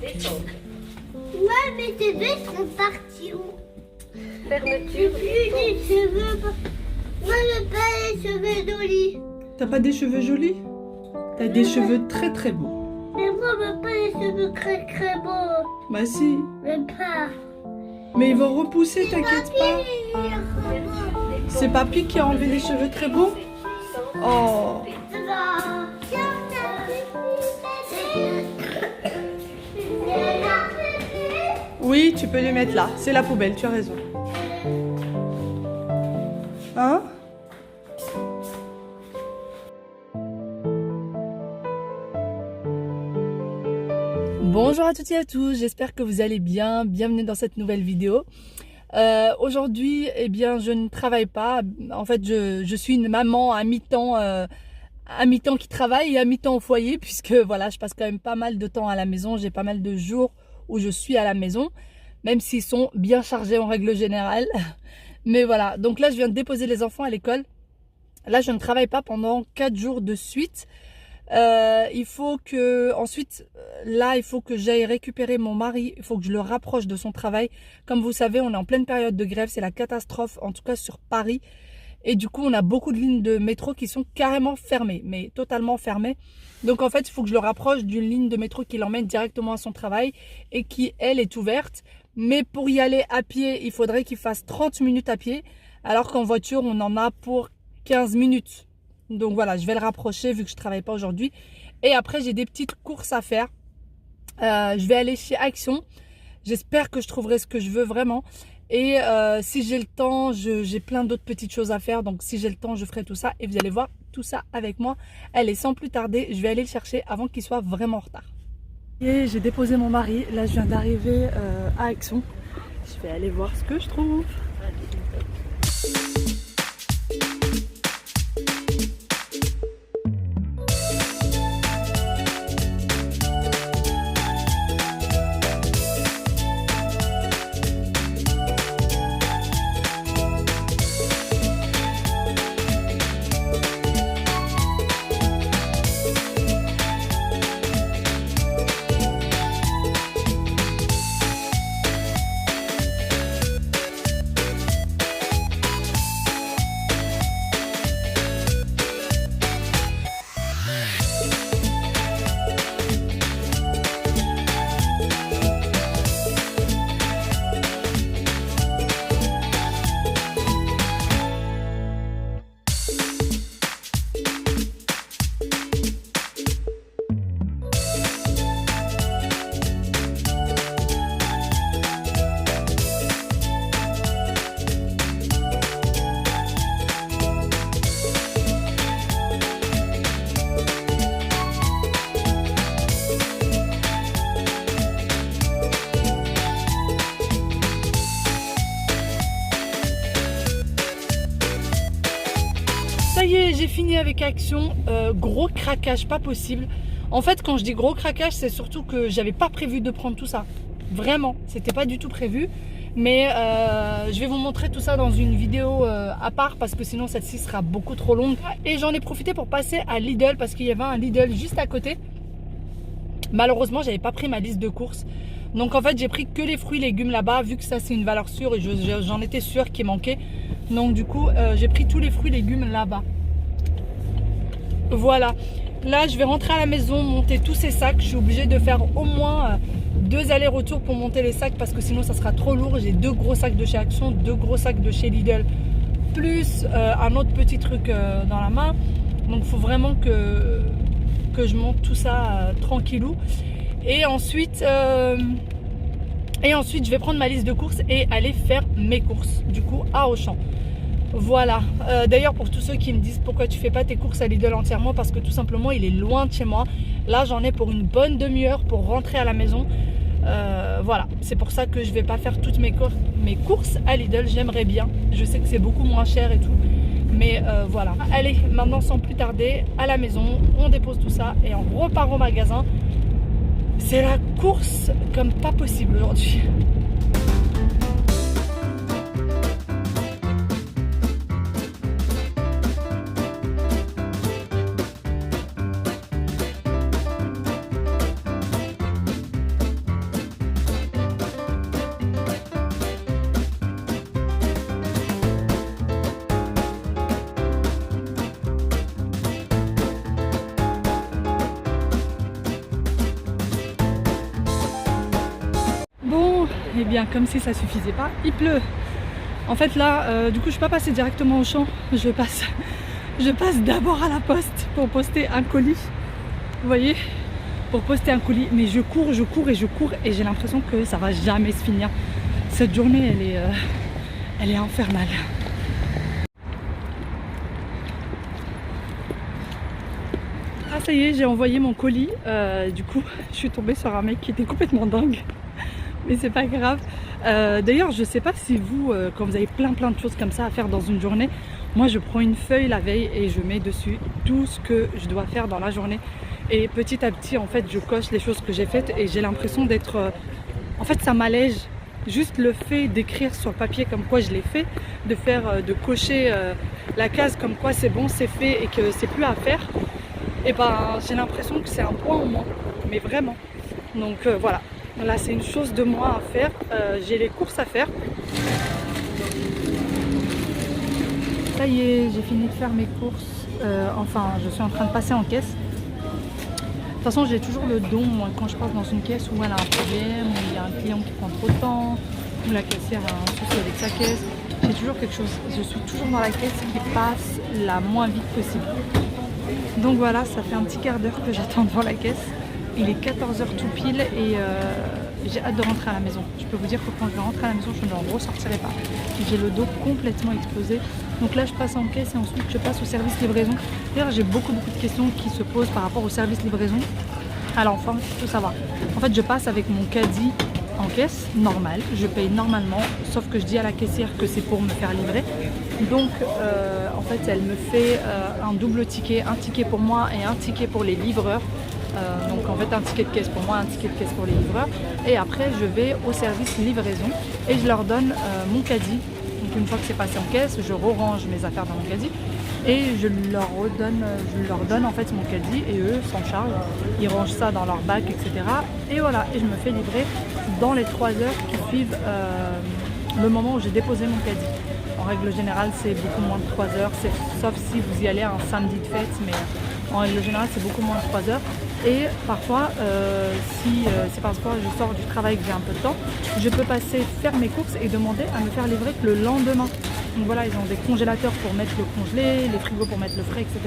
Ouais, mais tes cheveux sont partis où? Fermeture. J'ai plus des cheveux. Moi, je veux pas les cheveux jolis. T'as pas des cheveux jolis? T'as des cheveux très très beaux. Mais moi, je veux pas les cheveux très très beaux. Bah si. Je veux pas. Mais ils vont repousser, t'inquiète pas. C'est Papy qui a enlevé les cheveux très beaux? Oh. Oui, tu peux les mettre là. C'est la poubelle, tu as raison. Hein? Bonjour à toutes et à tous, j'espère que vous allez bien. Bienvenue dans cette nouvelle vidéo. Aujourd'hui, eh bien, je ne travaille pas. En fait, je suis une maman à mi-temps qui travaille et à mi-temps au foyer, puisque voilà, je passe quand même pas mal de temps à la maison. J'ai pas mal de jours où je suis à la maison, même s'ils sont bien chargés en règle générale. Mais voilà, donc là, je viens de déposer les enfants à l'école. Là, je ne travaille pas pendant 4 jours de suite. Il faut que j'aille récupérer mon mari. Il faut que je le rapproche de son travail. Comme vous savez, on est en pleine période de grève, c'est la catastrophe, en tout cas sur Paris. Et du coup, on a beaucoup de lignes de métro qui sont carrément fermées, mais totalement fermées. Donc en fait, il faut que je le rapproche d'une ligne de métro qui l'emmène directement à son travail et qui, elle, est ouverte. Mais pour y aller à pied, il faudrait qu'il fasse 30 minutes à pied, alors qu'en voiture, on en a pour 15 minutes. Donc voilà, je vais le rapprocher vu que je ne travaille pas aujourd'hui. Et après, j'ai des petites courses à faire. Je vais aller chez Action. J'espère que je trouverai ce que je veux vraiment. Et si j'ai le temps, j'ai plein d'autres petites choses à faire. Donc si j'ai le temps, je ferai tout ça. Et vous allez voir tout ça avec moi. Allez, sans plus tarder, je vais aller le chercher avant qu'il soit vraiment en retard. Et j'ai déposé mon mari. Là, je viens d'arriver à Action. Je vais aller voir ce que je trouve. Ça y est, j'ai fini avec Action. Gros craquage, pas possible. En fait, quand je dis gros craquage, c'est surtout que j'avais pas prévu de prendre tout ça. Vraiment, c'était pas du tout prévu. Mais je vais vous montrer tout ça dans une vidéo à part parce que sinon celle-ci sera beaucoup trop longue. Et j'en ai profité pour passer à Lidl parce qu'il y avait un Lidl juste à côté. Malheureusement, j'avais pas pris ma liste de courses. Donc en fait, j'ai pris que les fruits et légumes là-bas vu que ça c'est une valeur sûre et j'en étais sûre qu'il manquait. Donc du coup, j'ai pris tous les fruits et légumes là-bas. Voilà. Là, je vais rentrer à la maison, monter tous ces sacs. Je suis obligée de faire au moins 2 allers-retours pour monter les sacs parce que sinon ça sera trop lourd. J'ai 2 gros sacs de chez Action, 2 gros sacs de chez Lidl, plus un autre petit truc dans la main. Donc il faut vraiment que je monte tout ça tranquillou. Et ensuite, je vais prendre ma liste de courses et aller faire mes courses, du coup, à Auchan. Voilà. D'ailleurs, pour tous ceux qui me disent pourquoi tu fais pas tes courses à Lidl entièrement, parce que tout simplement, il est loin de chez moi. Là, j'en ai pour une bonne demi-heure pour rentrer à la maison. Voilà. C'est pour ça que je vais pas faire toutes mes courses à Lidl. J'aimerais bien. Je sais que c'est beaucoup moins cher et tout. Mais voilà. Allez, maintenant, sans plus tarder, à la maison, on dépose tout ça et on repart au magasin. C'est la course comme pas possible aujourd'hui. et bien comme si ça suffisait pas, il pleut. En fait là, du coup je suis pas passée directement au champ, je passe d'abord à la poste pour poster un colis. Vous voyez, pour poster un colis, mais je cours et j'ai l'impression que ça va jamais se finir. Cette journée elle est infernale. Ah ça y est, j'ai envoyé mon colis, du coup je suis tombée sur un mec qui était complètement dingue, mais c'est pas grave. D'ailleurs je sais pas si vous, quand vous avez plein de choses comme ça à faire dans une journée, moi je prends une feuille la veille et je mets dessus tout ce que je dois faire dans la journée, et petit à petit en fait je coche les choses que j'ai faites et j'ai l'impression d'être, en fait ça m'allège. Juste le fait d'écrire sur le papier comme quoi je l'ai fait, de cocher la case comme quoi c'est bon, c'est fait et que c'est plus à faire, et ben j'ai l'impression que c'est un point en moins, mais vraiment. Donc voilà, là c'est une chose de moi à faire, j'ai les courses à faire. Ça y est, j'ai fini de faire mes courses, enfin je suis en train de passer en caisse. De toute façon j'ai toujours le don, moi, quand je passe dans une caisse où elle a un problème, où il y a un client qui prend trop de temps, où la caissière a un souci avec sa caisse, j'ai toujours quelque chose, je suis toujours dans la caisse qui passe la moins vite possible. Donc voilà, ça fait un petit quart d'heure que j'attends devant la caisse. Il est 14h tout pile et j'ai hâte de rentrer à la maison. Je peux vous dire que quand je vais rentrer à la maison, je ne en ressortirai pas. J'ai le dos complètement explosé. Donc là, je passe en caisse et ensuite je passe au service livraison. D'ailleurs, j'ai beaucoup de questions qui se posent par rapport au service livraison. Alors, enfin, il faut savoir. En fait, je passe avec mon caddie en caisse, normal. Je paye normalement, sauf que je dis à la caissière que c'est pour me faire livrer. Donc, en fait, elle me fait un double ticket, un ticket pour moi et un ticket pour les livreurs. Donc en fait un ticket de caisse pour moi, un ticket de caisse pour les livreurs, et après je vais au service livraison et je leur donne mon caddie. Donc une fois que c'est passé en caisse, je re-range mes affaires dans mon caddie et je leur donne en fait mon caddie et eux s'en chargent, ils rangent ça dans leur bac, etc. Et voilà, et je me fais livrer dans les 3 heures qui suivent le moment où j'ai déposé mon caddie. En règle générale c'est beaucoup moins de 3 heures, sauf si vous y allez un samedi de fête, mais en règle générale c'est beaucoup moins de 3 heures. Et parfois, si c'est parce que je sors du travail que j'ai un peu de temps, je peux passer faire mes courses et demander à me faire livrer que le lendemain. Donc voilà, ils ont des congélateurs pour mettre le congelé, les frigos pour mettre le frais, etc.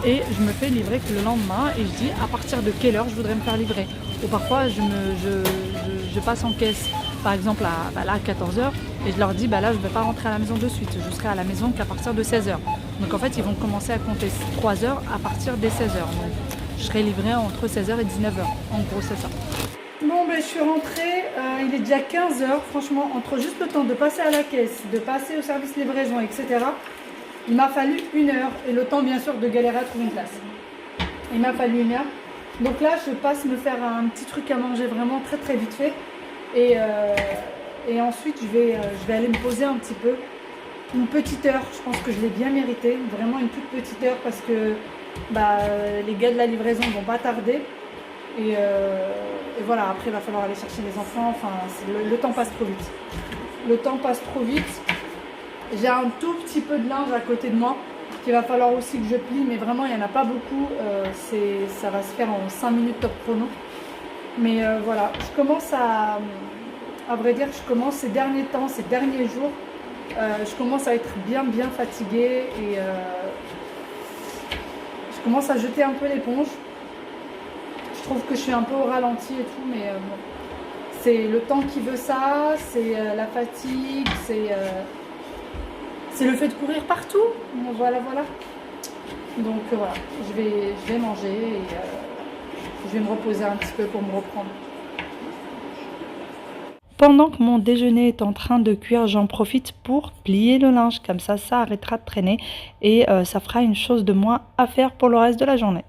Et je me fais livrer que le lendemain et je dis à partir de quelle heure je voudrais me faire livrer. Ou parfois, je passe en caisse, par exemple à 14h, et je leur dis là je ne vais pas rentrer à la maison de suite, je serai à la maison qu'à partir de 16h. Donc en fait, ils vont commencer à compter 3 heures à partir des 16h. Donc, je serai livrée entre 16h et 19h. En gros, c'est ça. Bon, je suis rentrée. Il est déjà 15h. Franchement, entre juste le temps de passer à la caisse, de passer au service livraison, etc., il m'a fallu 1 heure. Et le temps, bien sûr, de galérer à trouver une place. Il m'a fallu 1 heure. Donc là, je passe me faire un petit truc à manger vraiment très vite fait. Et ensuite, je vais aller me poser un petit peu. Une petite heure. Je pense que je l'ai bien mérité. Vraiment une toute petite heure parce que les gars de la livraison vont pas tarder et voilà, après il va falloir aller chercher les enfants, enfin le temps passe trop vite. Le temps passe trop vite. J'ai un tout petit peu de linge à côté de moi qu'il va falloir aussi que je plie, mais vraiment il n'y en a pas beaucoup, ça va se faire en 5 minutes top chrono. Mais voilà, je commence à vrai dire, je commence ces derniers temps, ces derniers jours, je commence à être bien fatiguée et je commence à jeter un peu l'éponge. Je trouve que je suis un peu au ralenti et tout, mais bon. C'est le temps qui veut ça, c'est la fatigue, c'est le fait de courir partout. Voilà. Donc voilà, je vais manger et je vais me reposer un petit peu pour me reprendre. Pendant que mon déjeuner est en train de cuire, j'en profite pour plier le linge. Comme ça arrêtera de traîner et ça fera une chose de moins à faire pour le reste de la journée.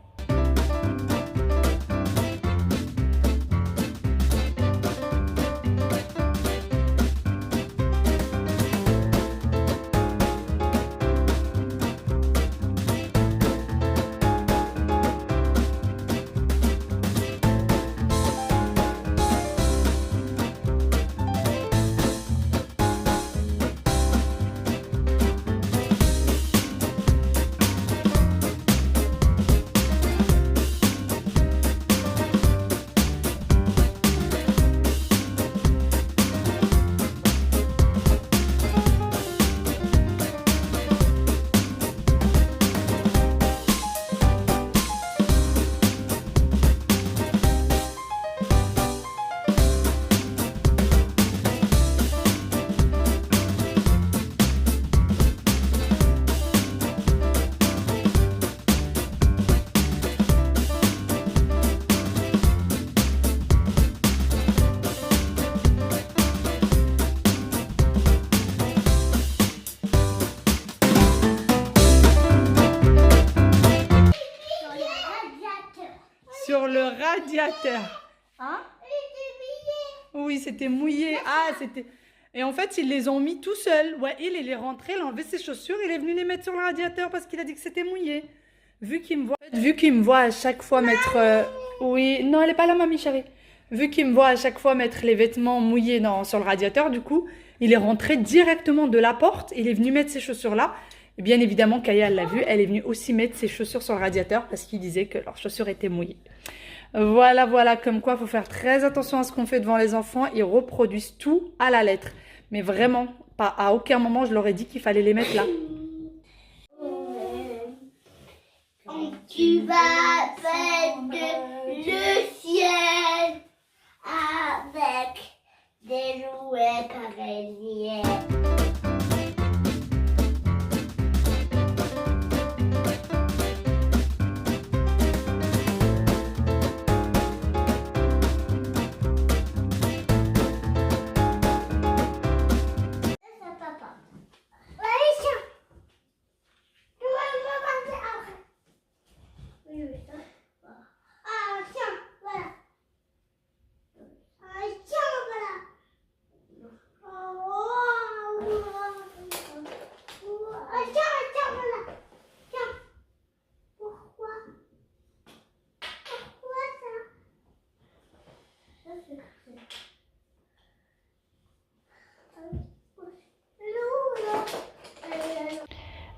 sur le radiateur. Hein? Oui, c'était mouillé. Ah, c'était... Et en fait, ils les ont mis tout seuls. Ouais, il est rentré, il a enlevé ses chaussures, il est venu les mettre sur le radiateur parce qu'il a dit que c'était mouillé. Vu qu'il me voit à chaque fois mettre... Oui, non, elle est pas là, mamie chérie. Vu qu'il me voit à chaque fois mettre les vêtements mouillés sur le radiateur, du coup, il est rentré directement de la porte. Il est venu mettre ses chaussures là. Et bien évidemment, Kaya l'a vu. Elle est venue aussi mettre ses chaussures sur le radiateur parce qu'il disait que leurs chaussures étaient mouillées. Voilà, voilà, comme quoi il faut faire très attention à ce qu'on fait devant les enfants. Ils reproduisent tout à la lettre. Mais vraiment, pas à aucun moment je leur ai dit qu'il fallait les mettre là. Tu vas faire le ciel avec des jouets parisiens.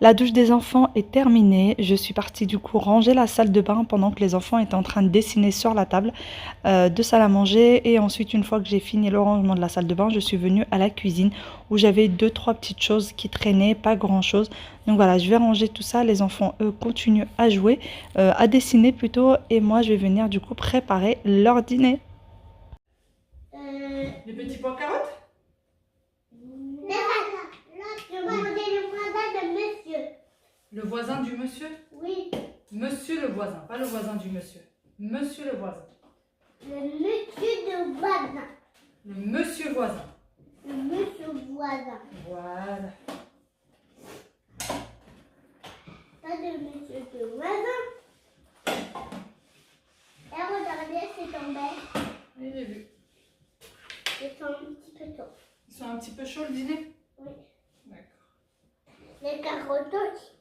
La douche des enfants est terminée. Je suis partie du coup ranger la salle de bain pendant que les enfants étaient en train de dessiner sur la table de salle à manger. Et ensuite, une fois que j'ai fini le rangement de la salle de bain, je suis venue à la cuisine où j'avais 2-3 petites choses qui traînaient, pas grand chose. Donc voilà, je vais ranger tout ça. Les enfants, eux, continuent à jouer, à dessiner plutôt. Et moi, je vais venir du coup préparer leur dîner. Les petits pois carottes? Le voisin du monsieur? Oui. Monsieur le voisin, pas le voisin du monsieur. Monsieur le voisin. Le monsieur de voisin. Le monsieur voisin. Le monsieur voisin. Voilà. Pas de monsieur de voisin. Et regardez, c'est tombé. Oui, j'ai vu. Ils sont un petit peu chauds. Ils sont un petit peu chauds le dîner? Oui. D'accord. Les carottes aussi.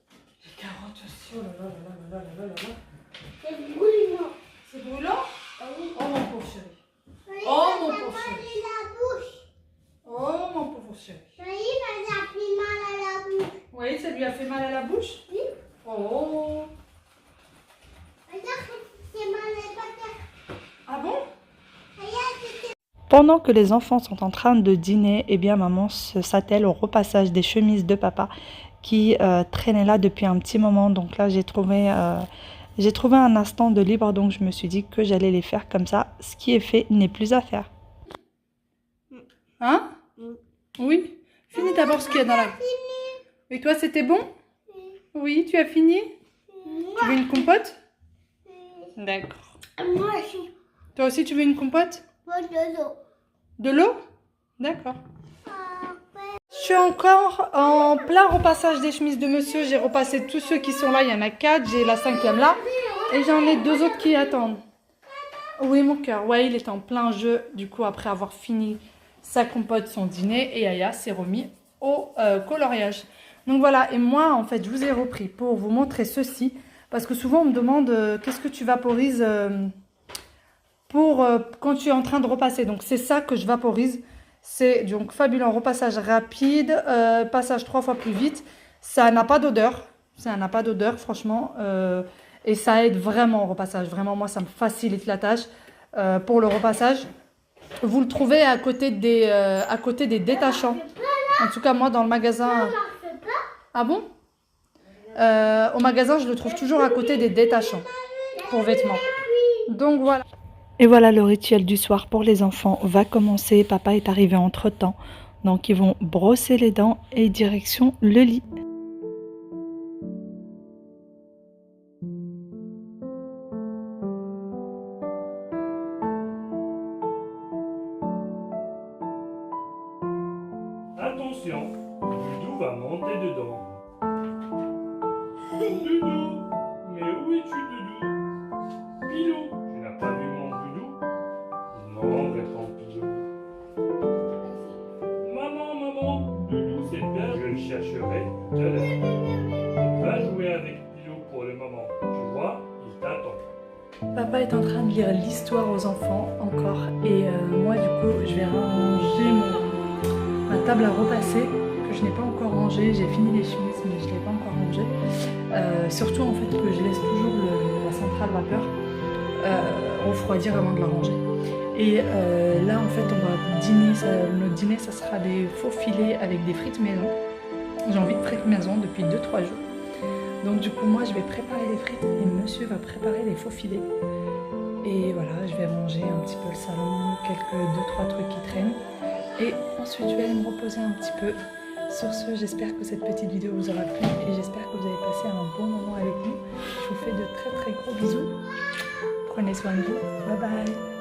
Les carottes aussi, oh là là là là là là là là. C'est brûlant. C'est brûlant? Oui. Oh mon pauvre chéri. Oui, Oh ça mon fait pauvre mal chéri. à la bouche. Oh mon pauvre chéri. Oui, ça fait mal à la bouche. Oui, ça lui a fait mal à la bouche? Oui. Oh. Regarde, c'est mal à la bouche. Ah bon? Regarde, c'est... Pendant que les enfants sont en train de dîner, eh bien maman s'attelle au repassage des chemises de papa qui traînaient là depuis un petit moment. Donc là, j'ai trouvé un instant de libre, donc je me suis dit que j'allais les faire comme ça. Ce qui est fait n'est plus à faire. Hein? Oui. Finis d'abord ce qu'il y a dans la... Et toi, c'était bon? Oui, tu as fini? Tu veux une compote? D'accord. Moi aussi. Toi aussi, tu veux une compote? Moi, de l'eau. De l'eau? D'accord. Je suis encore en plein repassage des chemises de monsieur. J'ai repassé tous ceux qui sont là. Il y en a 4. J'ai la 5e là. Et j'en ai 2 autres qui attendent. Oui, mon cœur. Ouais, il est en plein jeu. Du coup, après avoir fini sa compote, son dîner. Et Aya s'est remis au coloriage. Donc voilà. Et moi, en fait, je vous ai repris pour vous montrer ceci. Parce que souvent, on me demande qu'est-ce que tu vaporises quand tu es en train de repasser. Donc, c'est ça que je vaporise. C'est donc fabuleux, repassage rapide, passage 3 fois plus vite. Ça n'a pas d'odeur. Ça n'a pas d'odeur, franchement. Et ça aide vraiment au repassage. Vraiment, moi, ça me facilite la tâche pour le repassage. Vous le trouvez à côté des détachants. En tout cas, moi, dans le magasin... Ah bon? Au magasin, je le trouve toujours à côté des détachants pour vêtements. Donc, voilà. Et voilà, le rituel du soir pour les enfants va commencer. Papa est arrivé entre-temps. Donc, ils vont brosser les dents et direction le lit. Attention, Doudou va monter dedans. Doudou, mais où es-tu, Doudou? Pilou, je vais te laisser. Va jouer avec Pilou pour le moment. Tu vois, il t'attend. Papa est en train de lire l'histoire aux enfants encore et moi du coup je vais ranger ma table à repasser que je n'ai pas encore rangée. J'ai fini les chemises mais je ne l'ai pas encore rangée. Surtout en fait que je laisse toujours la centrale vapeur refroidir avant de la ranger. Et là en fait on va dîner, notre dîner ça sera des faux filets avec des frites maison. J'ai envie de frites maison depuis 2-3 jours. Donc du coup moi je vais préparer les frites et monsieur va préparer les faux filets. Et voilà, je vais ranger un petit peu le salon, quelques 2-3 trucs qui traînent. Et ensuite je vais aller me reposer un petit peu. Sur ce, j'espère que cette petite vidéo vous aura plu et j'espère que vous avez passé un bon moment avec nous. Je vous fais de très gros bisous. Prenez soin de vous. Bye bye.